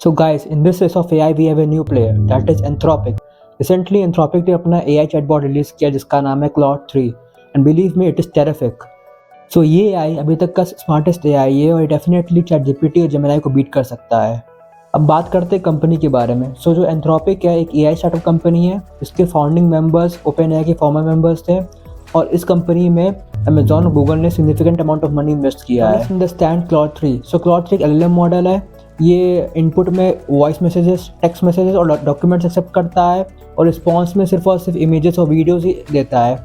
So guys, in this race of AI, we have a new player, that is Anthropic. Recently, Anthropic ने अपना AI chatbot release किया जिसका नाम है Claude 3 and believe me, it is terrific. So ये AI अभी तक का स्मार्टेस्ट AI है और डेफिनेटली ChatGPT और Gemini को बीट कर सकता है। अब बात करते हैं कंपनी के बारे में। जो Anthropic है एक AI स्टार्टअप कंपनी है। इसके फाउंडिंग मेंबर्स OpenAI के फॉर्मर मेंबर्स थे और इस कंपनी में Amazon और Google ने significant amount of money invest किया है। Understand Claude 3। Claude 3 एक LLM मॉडल है। ये इनपुट में वॉइस मैसेजेस, टेक्स्ट मैसेजेस और डॉक्यूमेंट्स एक्सेप्ट करता है और रिस्पॉन्स में सिर्फ और सिर्फ इमेजेस और वीडियोस ही देता है।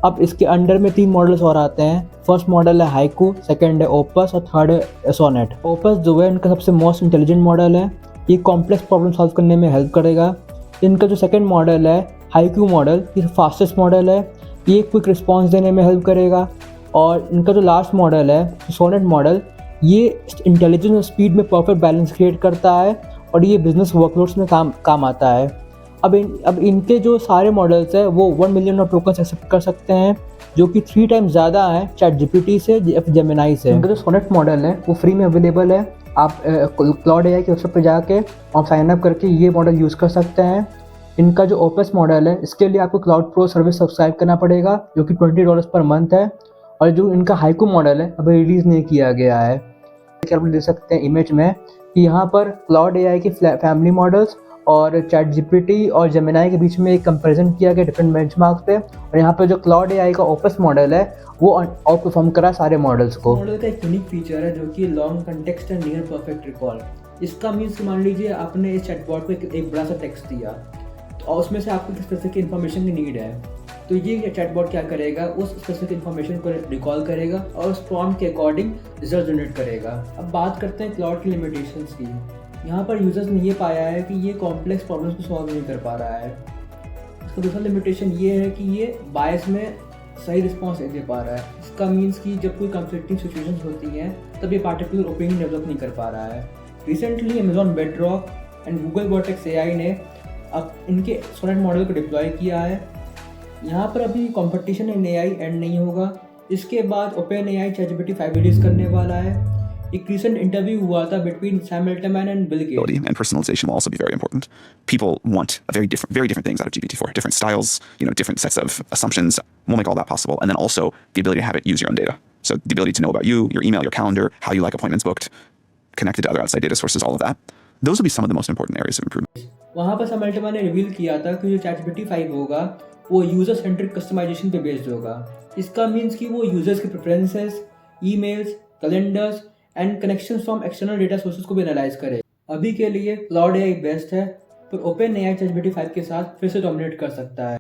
अब इसके अंडर में 3 मॉडल्स और आते हैं। फर्स्ट मॉडल है हाइकू, सेकंड है ओपस और थर्ड है सोनेट। ओपस जो है इनका सबसे मोस्ट इंटेलिजेंट मॉडल है। ये कॉम्प्लेक्स प्रॉब्लम सॉल्व करने में हेल्प करेगा। इनका जो सेकंड मॉडल है हाइकू मॉडल, ये फास्टेस्ट मॉडल है। ये क्विक रिस्पॉन्स देने में हेल्प करेगा। और इनका जो लास्ट मॉडल है सोनेट मॉडल, ये इंटेलिजेंस और स्पीड में परफेक्ट बैलेंस क्रिएट करता है और ये बिजनेस वर्कलोड्स में काम आता है। अब इनके जो सारे मॉडल्स हैं वो 1 मिलियन और टोकन्स एक्सेप्ट कर सकते हैं, जो कि 3 टाइम्स ज़्यादा है ChatGPT से, जेमिनाई से। इनका जो सोनेट मॉडल है वो फ्री में अवेलेबल है। आप क्लाउड AI की वेबसाइट पर जाके और साइन अप करके ये मॉडल यूज़ कर सकते हैं। इनका जो ओपस मॉडल है इसके लिए आपको क्लाउड प्रो सर्विस सब्सक्राइब करना पड़ेगा, जो कि $20 पर मंथ है। और जो इनका हाइकू मॉडल है अभी रिलीज़ नहीं किया गया है। आप देख सकते हैं इमेज में कि यहाँ पर क्लाउड AI की फैमिली मॉडल्स और ChatGPT और जेमिनाई के बीच में एक कंपैरिजन किया गया डिफरेंट बेंचमार्क्स पे। और यहाँ पर जो क्लाउड AI का ओपस मॉडल है वो आउट परफॉर्म करा सारे मॉडल्स को। मॉडल का एक यूनिक फीचर है जो कि long context and near perfect recall. इसका मीन्स मान लीजिए आपने इस चैटबॉट को एक बड़ा सा टेक्स्ट दिया और उसमें से आपको किस तरह की इन्फॉर्मेशन की नीड है, तो ये चैटबॉट क्या करेगा, उस स्पेसिफिक इन्फॉर्मेशन को रिकॉल करेगा और उस प्रॉम्प्ट के अकॉर्डिंग रिजल्ट जनरेट करेगा। अब बात करते हैं क्लाउड की लिमिटेशंस की। यहाँ पर यूजर्स ने ये पाया है कि ये कॉम्प्लेक्स प्रॉब्लम्स को सॉल्व नहीं कर पा रहा है। इसका दूसरा लिमिटेशन ये है कि ये बायस में सही रिस्पॉन्स नहीं दे पा रहा है। इसका मीन्स कि जब कोई कॉन्फ्लिक्टिंग सिचुएशंस होती हैं तब ये पार्टिकुलर ओपिनियन डेवलप नहीं कर पा रहा है। Recently Amazon bedrock and Google vertex AI ने अब इनके सोनेट मॉडल को डिप्लॉय किया है। यहाँ पर अभी कंपटीशन इन AI एंड नहीं होगा। इसके बाद OpenAI ChatGPT 5 रिलीज करने वाला है। एक रिसेंट इंटरव्यू हुआ था between Sam Altman and Bill Gates. And personalization will also be very important. People want very different things out of GPT-4, different styles, different sets of assumptions. We'll make all that possible, and then also the ability to have it use your own data. So the ability to know about you, your email, your calendar, how you like appointments booked, connected to other outside data sources, all of that. Those will be some of the most important areas of improvement. वहाँ पर Sam Altman ने reveal किया था कि जो ChatGPT 5 होगा वो user centric customization पे बेस्ड होगा। इसका मीन्स कि वो यूजर्स के preferences, emails, calendars and connections from external data sources को भी एनालाइज करे। अभी के लिए क्लाउड AI बेस्ट है, पर OpenAI ChatGPT 5 के साथ फिर से डोमिनेट कर सकता है।